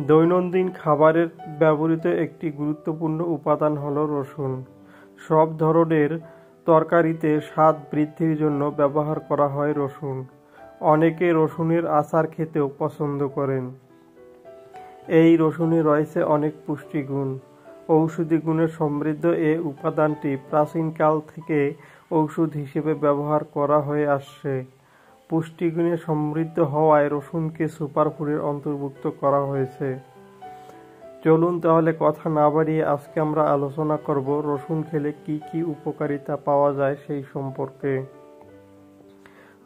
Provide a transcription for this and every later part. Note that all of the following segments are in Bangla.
দৈনন্দিন খাবারের ব্যবহৃত একটি গুরুত্বপূর্ণ উপাদান হলো রসুন। সব ধরনের তরকারিতে স্বাদ বৃদ্ধির জন্য ব্যবহার করা হয় রসুন। অনেকে রসুনের আচার খেতেও পছন্দ করেন। এই রসুনে রয়েছে অনেক পুষ্টিগুণ। ঔষধি গুণে সমৃদ্ধ এ উপাদানটি প্রাচীনকাল থেকে ঔষধ হিসেবে ব্যবহার করা হয়ে আসছে। পুষ্টিগুণে সমৃদ্ধ হওয়ায় রসুনকে সুপারফুডের অন্তর্ভুক্ত করা হয়েছে। চলুন তাহলে কথা না বাড়িয়ে আজকে আমরা আলোচনা করব রসুন খেলে কি কি উপকারিতা পাওয়া যায় সেই সম্পর্কে।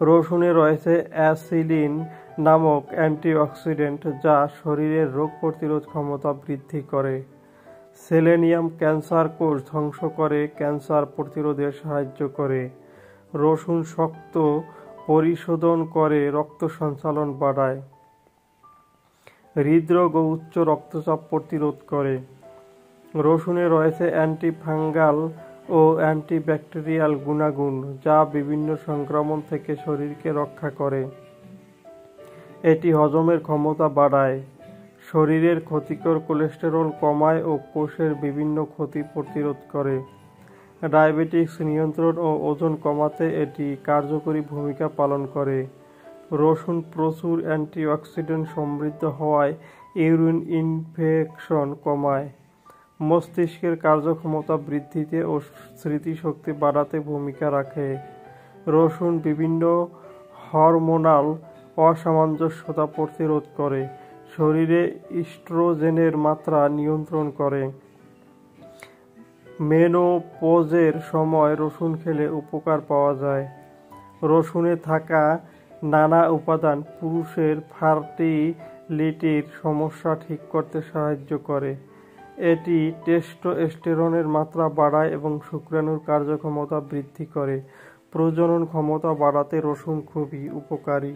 রসুনে রয়েছে অ্যাসিলিন নামক অ্যান্টিঅক্সিডেন্ট যা শরীরের রোগ প্রতিরোধ ক্ষমতা বৃদ্ধি করে। সেলেনিয়াম ক্যান্সার কোষ ধ্বংস করে ক্যান্সার প্রতিরোধে সাহায্য করে। রসুন শক্ত পরিশোধন করে রক্ত সঞ্চালন বাড়ায়। হৃদরোগ ও উচ্চ রক্তচাপ প্রতিরোধ করে। রসুনে রয়েছে অ্যান্টিফাঙ্গাল ও অ্যান্টিব্যাকটেরিয়াল গুণাগুণ যা বিভিন্ন সংক্রমণ থেকে শরীরকে রক্ষা করে। এটি হজমের ক্ষমতা বাড়ায়, শরীরের ক্ষতিকর কোলেস্টেরল কমায় ও কোষের বিভিন্ন ক্ষতি প্রতিরোধ করে। ডায়াবেটিস নিয়ন্ত্রণ ও ওজন কমাতে এটি কার্যকরী ভূমিকা পালন করে। রসুন প্রচুর অ্যান্টিঅক্সিডেন্ট সমৃদ্ধ হওয়ায় ইউরিন ইনফেকশন কমায়, মস্তিষ্কের কার্যক্ষমতা বৃদ্ধিতে ও স্মৃতিশক্তি বাড়াতে ভূমিকা রাখে। রসুন বিভিন্ন হরমোনাল অসামঞ্জস্যতা প্রতিরোধ করে, শরীরে ইস্ট্রোজেনের মাত্রা নিয়ন্ত্রণ করে। মেনোপজের সময় রসুন খেলে উপকার পাওয়া যায়। রসুনে থাকা নানা উপাদান পুরুষের ফার্টিলিটির সমস্যা ঠিক করতে সাহায্য করে। এটি টেস্টোস্টেরনের মাত্রা বাড়ায় এবং শুক্রাণুর কার্যক্ষমতা বৃদ্ধি করে। প্রজনন ক্ষমতা বাড়াতে রসুন খুবই উপকারী।